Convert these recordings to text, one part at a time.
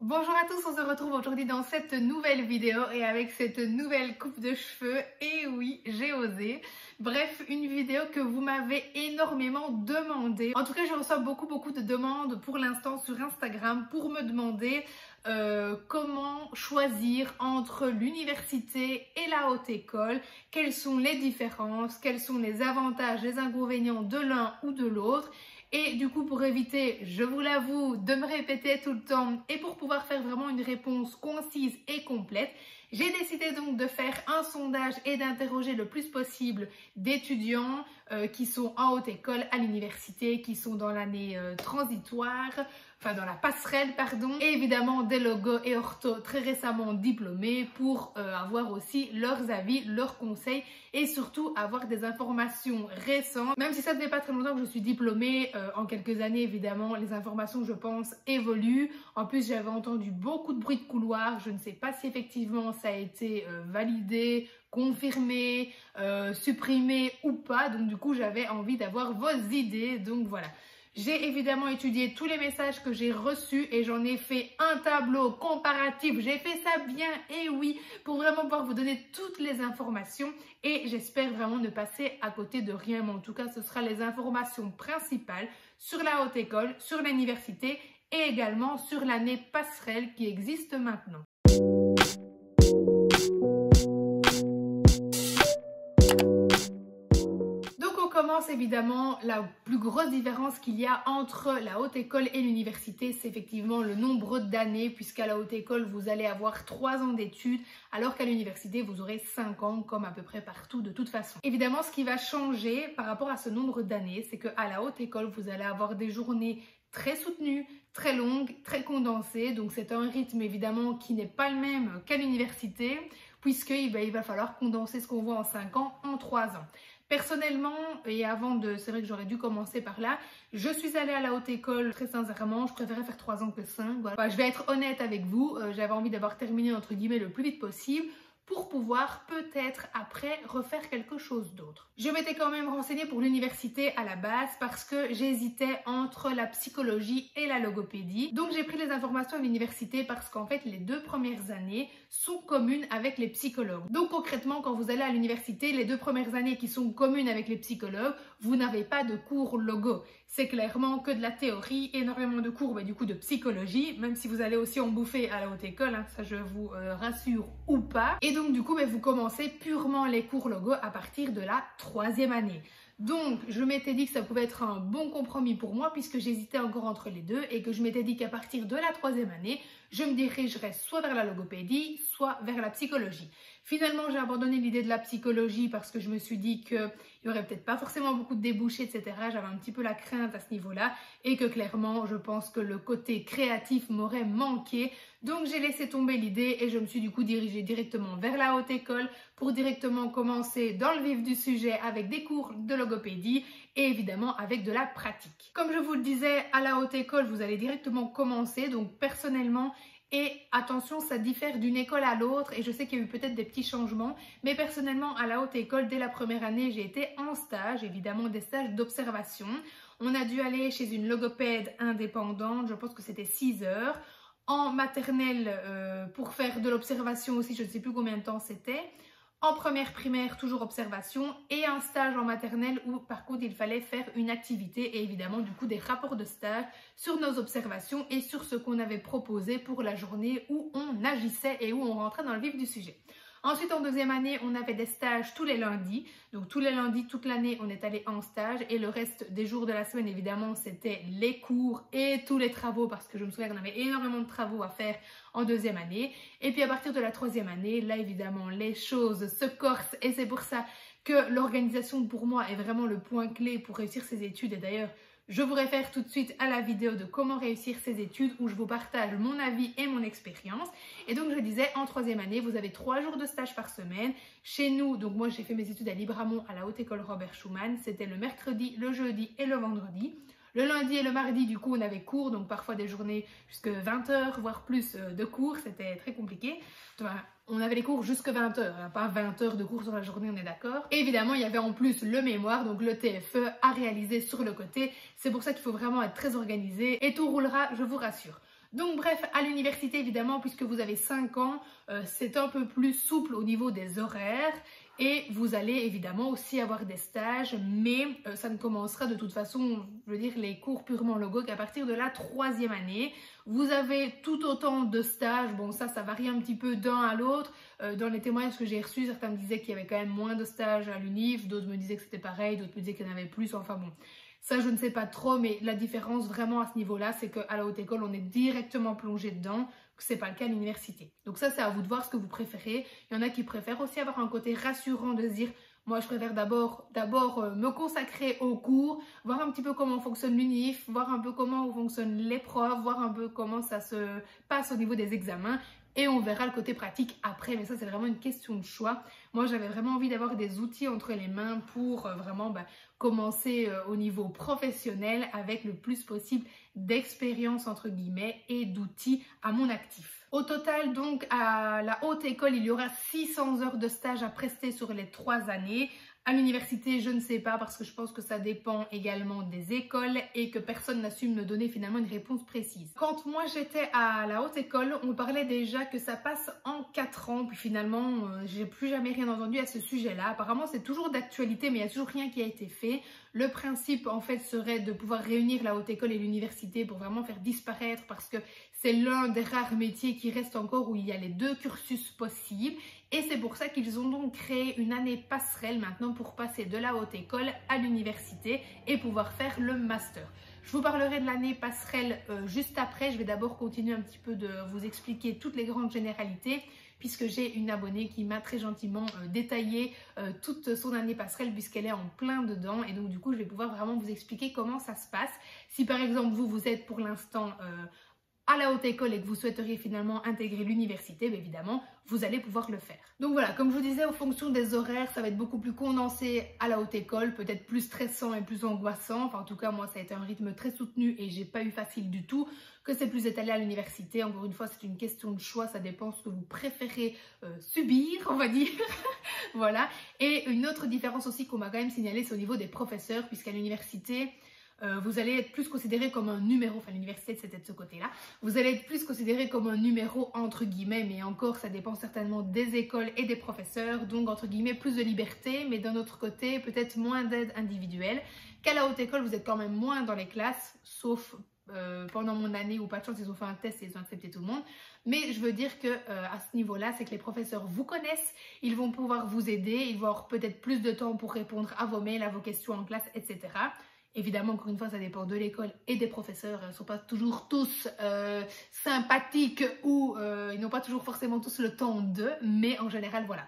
Bonjour à tous, on se retrouve aujourd'hui dans cette nouvelle vidéo et avec cette nouvelle coupe de cheveux. Et oui, j'ai osé. Bref, une vidéo que vous m'avez énormément demandé. En tout cas, je reçois beaucoup de demandes pour l'instant sur Instagram pour me demander comment choisir entre l'université et la haute école, quelles sont les différences, quels sont les avantages, les inconvénients de l'un ou de l'autre. Et du coup, pour éviter, je vous l'avoue, de me répéter tout le temps et pour pouvoir faire vraiment une réponse concise et complète, j'ai décidé donc de faire un sondage et d'interroger le plus possible d'étudiants qui sont en haute école, à l'université, qui sont dans l'année transitoire, enfin dans la passerelle, pardon, et évidemment des logos et orthos très récemment diplômés pour avoir aussi leurs avis, leurs conseils et surtout avoir des informations récentes. Même si ça ne fait pas très longtemps que je suis diplômée, en quelques années évidemment, les informations je pense évoluent. En plus j'avais entendu beaucoup de bruit de couloir, je ne sais pas si effectivement ça a été validé, confirmé, supprimé ou pas, donc du coup j'avais envie d'avoir vos idées, donc voilà. J'ai évidemment étudié tous les messages que j'ai reçus et j'en ai fait un tableau comparatif. J'ai fait ça bien, et oui, pour vraiment pouvoir vous donner toutes les informations et j'espère vraiment ne passer à côté de rien. Mais en tout cas, ce sera les informations principales sur la haute école, sur l'université et également sur l'année passerelle qui existe maintenant. Commence évidemment, la plus grosse différence qu'il y a entre la haute école et l'université, c'est effectivement le nombre d'années, puisqu'à la haute école, vous allez avoir 3 ans d'études, alors qu'à l'université, vous aurez 5 ans, comme à peu près partout de toute façon. Évidemment, ce qui va changer par rapport à ce nombre d'années, c'est qu'à la haute école, vous allez avoir des journées très soutenues, très longues, très condensées, donc c'est un rythme évidemment qui n'est pas le même qu'à l'université, puisqu'il va falloir condenser ce qu'on voit en 5 ans en 3 ans. Personnellement, et avant de, c'est vrai que j'aurais dû commencer par là, je suis allée à la haute école très sincèrement, je préférais faire 3 ans que 5. Voilà. Enfin, je vais être honnête avec vous, j'avais envie d'avoir terminé entre guillemets le plus vite possible pour pouvoir peut-être après refaire quelque chose d'autre. Je m'étais quand même renseignée pour l'université à la base parce que j'hésitais entre la psychologie et la logopédie. Donc j'ai pris les informations à l'université parce qu'en fait les 2 premières années sont communes avec les psychologues. Donc concrètement, quand vous allez à l'université, les 2 premières années qui sont communes avec les psychologues, vous n'avez pas de cours logo. C'est clairement que de la théorie, énormément de cours du coup de psychologie, même si vous allez aussi en bouffer à la haute école, hein, ça je vous rassure ou pas. Et donc du coup, vous commencez purement les cours logo à partir de la 3e année. Donc, je m'étais dit que ça pouvait être un bon compromis pour moi puisque j'hésitais encore entre les deux et que je m'étais dit qu'à partir de la 3e année, je me dirigerais soit vers la logopédie, soit vers la psychologie. Finalement, j'ai abandonné l'idée de la psychologie parce que je me suis dit qu'il n'y aurait peut-être pas forcément beaucoup de débouchés, etc. J'avais un petit peu la crainte à ce niveau-là et que clairement, je pense que le côté créatif m'aurait manqué. Donc, j'ai laissé tomber l'idée et je me suis du coup dirigée directement vers la haute école pour directement commencer dans le vif du sujet avec des cours de logopédie et évidemment avec de la pratique. Comme je vous le disais, à la haute école, vous allez directement commencer. Donc, personnellement, et attention, ça diffère d'une école à l'autre et je sais qu'il y a eu peut-être des petits changements, mais personnellement à la haute école, dès la première année, j'ai été en stage, évidemment des stages d'observation. On a dû aller chez une logopède indépendante, je pense que c'était 6 heures. En maternelle, pour faire de l'observation aussi, je ne sais plus combien de temps c'était. En première primaire, toujours observation et un stage en maternelle où par contre il fallait faire une activité et évidemment du coup des rapports de stage sur nos observations et sur ce qu'on avait proposé pour la journée où on agissait et où on rentrait dans le vif du sujet. Ensuite, en 2e année, on avait des stages tous les lundis. Donc, tous les lundis, toute l'année, on est allé en stage. Et le reste des jours de la semaine, évidemment, c'était les cours et tous les travaux. Parce que je me souviens qu'on avait énormément de travaux à faire en 2e année. Et puis, à partir de la 3e année, là, évidemment, les choses se corsent. Et c'est pour ça que l'organisation, pour moi, est vraiment le point clé pour réussir ses études. Et d'ailleurs, je vous réfère tout de suite à la vidéo de comment réussir ses études où je vous partage mon avis et mon expérience. Et donc je disais, en 3e année, vous avez 3 jours de stage par semaine. Chez nous, donc moi j'ai fait mes études à Libramont à la Haute École Robert Schuman. C'était le mercredi, le jeudi et le vendredi. Le lundi et le mardi, du coup, on avait cours, donc parfois des journées jusqu'à 20 h, voire plus de cours. C'était très compliqué. Enfin, on avait les cours jusqu'à 20 h, hein, pas 20 heures de cours sur la journée, on est d'accord. Et évidemment, il y avait en plus le mémoire, donc le TFE à réaliser sur le côté. C'est pour ça qu'il faut vraiment être très organisé et tout roulera, je vous rassure. Donc bref, à l'université évidemment, puisque vous avez 5 ans, c'est un peu plus souple au niveau des horaires et vous allez évidemment aussi avoir des stages, mais ça ne commencera de toute façon, je veux dire, les cours purement logo qu'à partir de la 3e année. Vous avez tout autant de stages, bon ça varie un petit peu d'un à l'autre. Dans les témoignages que j'ai reçus, certains me disaient qu'il y avait quand même moins de stages à l'UNIF, d'autres me disaient que c'était pareil, d'autres me disaient qu'il y en avait plus, enfin bon. Ça, je ne sais pas trop, mais la différence vraiment à ce niveau-là, c'est qu'à la haute école, on est directement plongé dedans, que ce n'est pas le cas à l'université. Donc ça, c'est à vous de voir ce que vous préférez. Il y en a qui préfèrent aussi avoir un côté rassurant de se dire « Moi, je préfère d'abord me consacrer aux cours, voir un petit peu comment fonctionne l'UNIF, voir un peu comment fonctionnent les profs, voir un peu comment ça se passe au niveau des examens. » Et on verra le côté pratique après, mais ça c'est vraiment une question de choix. Moi j'avais vraiment envie d'avoir des outils entre les mains pour vraiment commencer au niveau professionnel avec le plus possible d'expérience entre guillemets et d'outils à mon actif. Au total donc à la haute école il y aura 600 heures de stage à prester sur les 3 années. À l'université, je ne sais pas parce que je pense que ça dépend également des écoles et que personne n'a su me donner finalement une réponse précise. Quand moi j'étais à la haute école, on parlait déjà que ça passe en 4 ans, puis finalement j'ai plus jamais rien entendu à ce sujet-là. Apparemment c'est toujours d'actualité mais il n'y a toujours rien qui a été fait. Le principe en fait serait de pouvoir réunir la haute école et l'université pour vraiment faire disparaître parce que c'est l'un des rares métiers qui reste encore où il y a les 2 cursus possibles. Et c'est pour ça qu'ils ont donc créé une année passerelle maintenant pour passer de la haute école à l'université et pouvoir faire le master. Je vous parlerai de l'année passerelle juste après. Je vais d'abord continuer un petit peu de vous expliquer toutes les grandes généralités puisque j'ai une abonnée qui m'a très gentiment détaillé toute son année passerelle puisqu'elle est en plein dedans. Et donc du coup, je vais pouvoir vraiment vous expliquer comment ça se passe. Si par exemple vous êtes pour l'instant à la haute école et que vous souhaiteriez finalement intégrer l'université, bien évidemment, vous allez pouvoir le faire. Donc voilà, comme je vous disais, en fonction des horaires, ça va être beaucoup plus condensé à la haute école, peut-être plus stressant et plus angoissant. Enfin, en tout cas, moi, ça a été un rythme très soutenu et j'ai pas eu facile du tout. Que c'est plus étalé à l'université, encore une fois, c'est une question de choix, ça dépend ce que vous préférez subir, on va dire. Voilà. Et une autre différence aussi qu'on m'a quand même signalée, c'est au niveau des professeurs, puisqu'à l'université, vous allez être plus considéré comme un numéro, enfin l'université c'était de ce côté-là, vous allez être plus considéré comme un numéro entre guillemets, mais encore ça dépend certainement des écoles et des professeurs, donc entre guillemets plus de liberté, mais d'un autre côté peut-être moins d'aide individuelle. Qu'à la haute école vous êtes quand même moins dans les classes, sauf pendant mon année où pas de chance ils ont fait un test et ils ont accepté tout le monde. Mais je veux dire que à ce niveau-là, c'est que les professeurs vous connaissent, ils vont pouvoir vous aider, ils vont avoir peut-être plus de temps pour répondre à vos mails, à vos questions en classe, etc. Évidemment, encore une fois, ça dépend de l'école et des professeurs. Ils ne sont pas toujours tous sympathiques ou ils n'ont pas toujours forcément tous le temps d'eux, mais en général, voilà.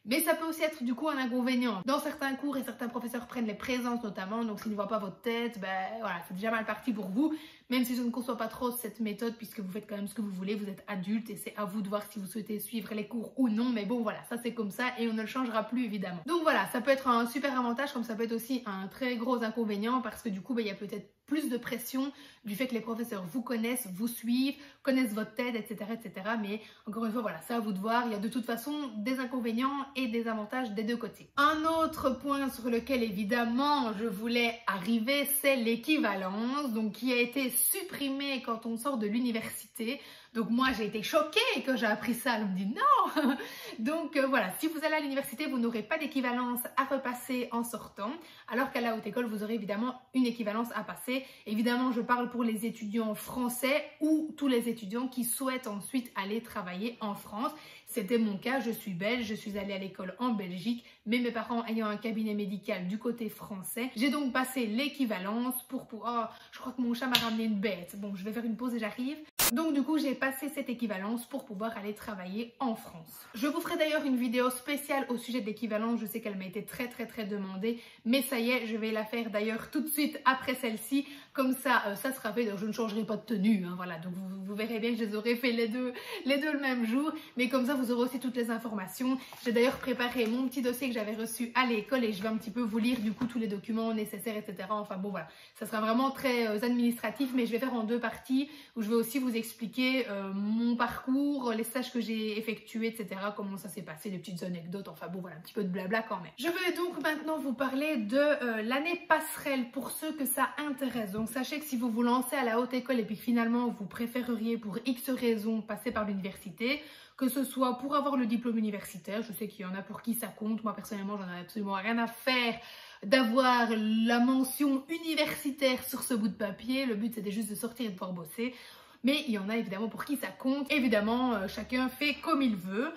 Mais ça peut aussi être du coup un inconvénient. Dans certains cours et certains professeurs prennent les présences notamment, donc s'ils ne voient pas votre tête, ben voilà, c'est déjà mal parti pour vous. Même si je ne conçois pas trop cette méthode puisque vous faites quand même ce que vous voulez, vous êtes adulte et c'est à vous de voir si vous souhaitez suivre les cours ou non. Mais bon voilà, ça c'est comme ça et on ne le changera plus évidemment. Donc voilà, ça peut être un super avantage comme ça peut être aussi un très gros inconvénient parce que du coup, ben, il y a peut-être plus de pression du fait que les professeurs vous connaissent, vous suivent, connaissent votre tête, etc., etc. Mais encore une fois, voilà, c'est à vous de voir. Il y a de toute façon des inconvénients et des avantages des deux côtés. Un autre point sur lequel évidemment je voulais arriver, c'est l'équivalence, donc qui a été supprimée quand on sort de l'université. Donc moi j'ai été choquée quand j'ai appris ça, on me dit non. Donc voilà, si vous allez à l'université, vous n'aurez pas d'équivalence à repasser en sortant, alors qu'à la haute école, vous aurez évidemment une équivalence à passer. Évidemment, je parle pour les étudiants français ou tous les étudiants qui souhaitent ensuite aller travailler en France. C'était mon cas, je suis belge, je suis allée à l'école en Belgique, mais mes parents ayant un cabinet médical du côté français, j'ai donc passé l'équivalence pour... Oh, je crois que mon chat m'a ramené une bête. Bon, je vais faire une pause et j'arrive. Donc du coup, j'ai passé cette équivalence pour pouvoir aller travailler en France. Je vous ferai d'ailleurs une vidéo spéciale au sujet de l'équivalence. Je sais qu'elle m'a été très demandée, mais ça y est, je vais la faire d'ailleurs tout de suite après celle-ci. Comme ça, ça sera fait. Donc je ne changerai pas de tenue. Hein, voilà, donc vous verrez bien que je les aurai fait les deux le même jour. Mais comme ça, vous aurez aussi toutes les informations. J'ai d'ailleurs préparé mon petit dossier que j'avais reçu à l'école et je vais un petit peu vous lire du coup tous les documents nécessaires, etc. Enfin bon, voilà, ça sera vraiment très administratif, mais je vais faire en 2 parties où je vais aussi vous expliquer mon parcours, les stages que j'ai effectués, etc. Comment ça s'est passé, des petites anecdotes, enfin bon voilà, un petit peu de blabla quand même. Je vais donc maintenant vous parler de l'année passerelle pour ceux que ça intéresse. Donc Donc sachez que si vous vous lancez à la haute école et puis finalement vous préféreriez pour X raisons passer par l'université, que ce soit pour avoir le diplôme universitaire, je sais qu'il y en a pour qui ça compte, moi personnellement j'en ai absolument rien à faire d'avoir la mention universitaire sur ce bout de papier, le but c'était juste de sortir et de pouvoir bosser, mais il y en a évidemment pour qui ça compte, évidemment chacun fait comme il veut.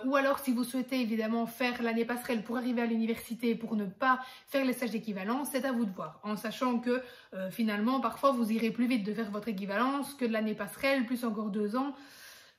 Ou alors si vous souhaitez évidemment faire l'année passerelle pour arriver à l'université pour ne pas faire les stages d'équivalence, c'est à vous de voir, en sachant que finalement parfois vous irez plus vite de faire votre équivalence que de l'année passerelle, plus encore 2 ans.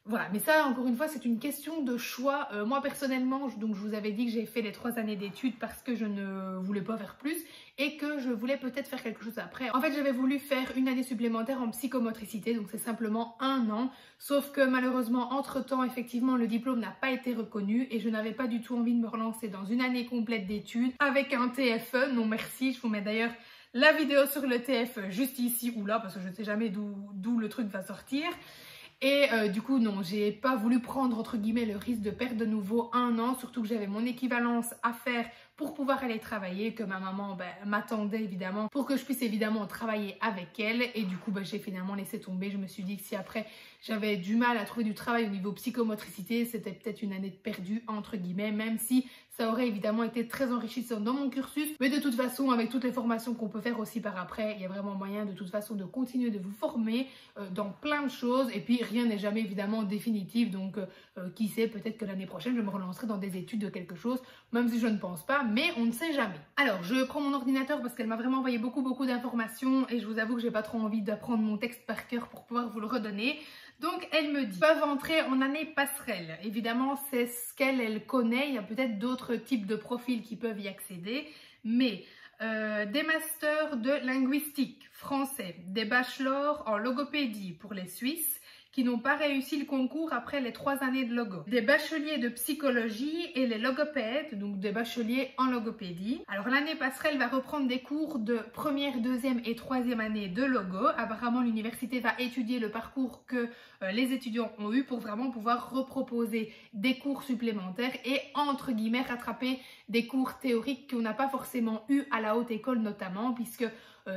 Voilà, mais ça, encore une fois, c'est une question de choix. Moi, personnellement, donc je vous avais dit que j'ai fait les 3 années d'études parce que je ne voulais pas faire plus et que je voulais peut-être faire quelque chose après. En fait, j'avais voulu faire une année supplémentaire en psychomotricité, donc c'est simplement 1 an. Sauf que malheureusement, entre-temps, effectivement, le diplôme n'a pas été reconnu et je n'avais pas du tout envie de me relancer dans une année complète d'études avec un TFE. Non, merci, je vous mets d'ailleurs la vidéo sur le TFE juste ici ou là parce que je ne sais jamais d'où le truc va sortir. Et du coup, non, j'ai pas voulu prendre entre guillemets le risque de perdre de nouveau 1 an, surtout que j'avais mon équivalence à faire pour pouvoir aller travailler, que ma maman m'attendait évidemment pour que je puisse évidemment travailler avec elle. Et du coup, j'ai finalement laissé tomber. Je me suis dit que si après j'avais du mal à trouver du travail au niveau psychomotricité, c'était peut-être une année de perdue entre guillemets, même si ça aurait évidemment été très enrichissant dans mon cursus. Mais de toute façon, avec toutes les formations qu'on peut faire aussi par après, il y a vraiment moyen de toute façon de continuer de vous former dans plein de choses. Et puis rien n'est jamais évidemment définitif. Donc qui sait, peut-être que l'année prochaine, je me relancerai dans des études de quelque chose, même si je ne pense pas, mais on ne sait jamais. Alors, je prends mon ordinateur parce qu'elle m'a vraiment envoyé beaucoup d'informations et je vous avoue que j'ai pas trop envie d'apprendre mon texte par cœur pour pouvoir vous le redonner. Donc elle me dit, peuvent entrer en année passerelle. Évidemment, c'est ce qu'elle connaît. Il y a peut-être d'autres types de profils qui peuvent y accéder. Mais des masters de linguistique français, des bachelors en logopédie pour les Suisses qui n'ont pas réussi le concours après les 3 années de logo, des bacheliers de psychologie et les logopèdes, donc des bacheliers en logopédie. Alors l'année passerelle va reprendre des cours de première, deuxième et troisième année de logo. Apparemment l'université va étudier le parcours que les étudiants ont eu pour vraiment pouvoir reproposer des cours supplémentaires et entre guillemets rattraper des cours théoriques qu'on n'a pas forcément eu à la haute école notamment, puisque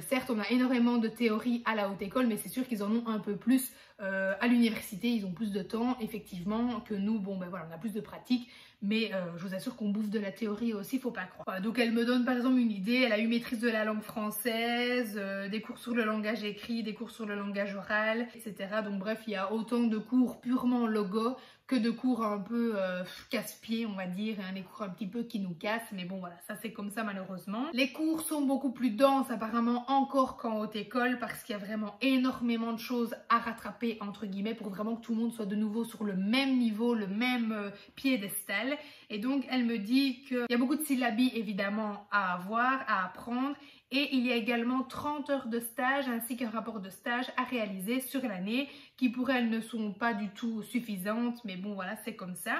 certes on a énormément de théorie à la haute école, mais c'est sûr qu'ils en ont un peu plus à l'université, ils ont plus de temps effectivement que nous. Bon ben voilà, on a plus de pratique, mais je vous assure qu'on bouffe de la théorie aussi, faut pas croire. Voilà, donc elle me donne par exemple une idée, elle a eu maîtrise de la langue française, des cours sur le langage écrit, des cours sur le langage oral, etc. Donc bref, il y a autant de cours purement logo que de cours un peu casse-pieds, on va dire, hein, les cours un petit peu qui nous cassent, mais bon voilà, ça c'est comme ça malheureusement. Les cours sont beaucoup plus denses apparemment encore qu'en haute école parce qu'il y a vraiment énormément de choses à rattraper entre guillemets pour vraiment que tout le monde soit de nouveau sur le même niveau, le même piédestal. Et donc elle me dit qu'il y a beaucoup de syllabes évidemment à avoir, à apprendre. Et il y a également 30 heures de stage ainsi qu'un rapport de stage à réaliser sur l'année qui pour elles ne sont pas du tout suffisantes, mais bon voilà, c'est comme ça.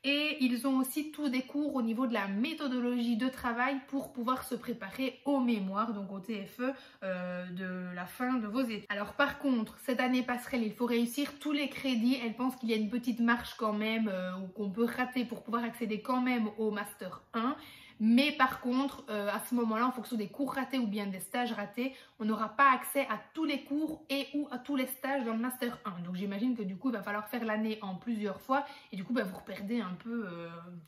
Et ils ont aussi tous des cours au niveau de la méthodologie de travail pour pouvoir se préparer au mémoire, donc au TFE de la fin de vos études. Alors par contre, cette année passerelle, il faut réussir tous les crédits. Elle pense qu'il y a une petite marge quand même ou qu'on peut rater pour pouvoir accéder quand même au Master 1. Mais par contre, à ce moment-là, en fonction des cours ratés ou bien des stages ratés, on n'aura pas accès à tous les cours et ou à tous les stages dans le Master 1. Donc j'imagine que du coup, il va falloir faire l'année en plusieurs fois et du coup, vous reperdez un peu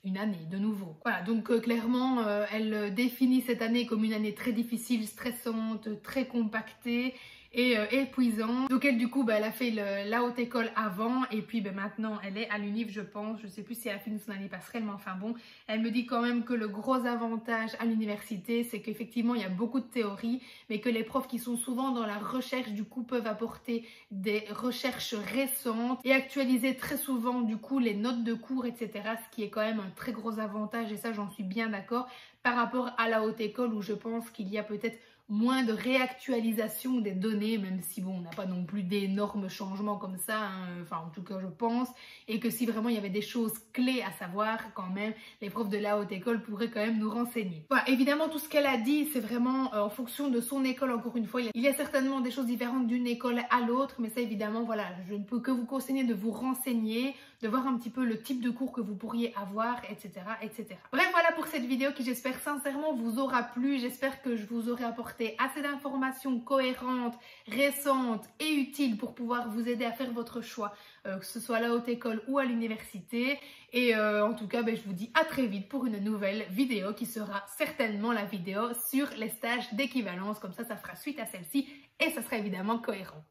une année de nouveau. Voilà, donc clairement, elle définit cette année comme une année très difficile, stressante, très compactée et épuisant. Donc elle du coup elle a fait la haute école avant et puis maintenant elle est à l'UNIF je pense, je sais plus si elle a fini son année passerelle mais enfin bon, elle me dit quand même que le gros avantage à l'université c'est qu'effectivement il y a beaucoup de théorie mais que les profs qui sont souvent dans la recherche du coup peuvent apporter des recherches récentes et actualiser très souvent du coup les notes de cours etc, ce qui est quand même un très gros avantage et ça j'en suis bien d'accord par rapport à la haute école où je pense qu'il y a peut-être moins de réactualisation des données, même si bon, on n'a pas non plus d'énormes changements comme ça, hein, enfin en tout cas je pense, et que si vraiment il y avait des choses clés à savoir, quand même, les profs de la haute école pourraient quand même nous renseigner. Voilà, évidemment tout ce qu'elle a dit, c'est vraiment en fonction de son école, encore une fois, il y a certainement des choses différentes d'une école à l'autre, mais ça évidemment, voilà, je ne peux que vous conseiller de vous renseigner, de voir un petit peu le type de cours que vous pourriez avoir, etc., etc. Bref, voilà pour cette vidéo qui j'espère sincèrement vous aura plu, j'espère que je vous aurai apporté apporter assez d'informations cohérentes, récentes et utiles pour pouvoir vous aider à faire votre choix, que ce soit à la haute école ou à l'université. Et en tout cas, je vous dis à très vite pour une nouvelle vidéo qui sera certainement la vidéo sur les stages d'équivalence. Comme ça fera suite à celle-ci et ça sera évidemment cohérent.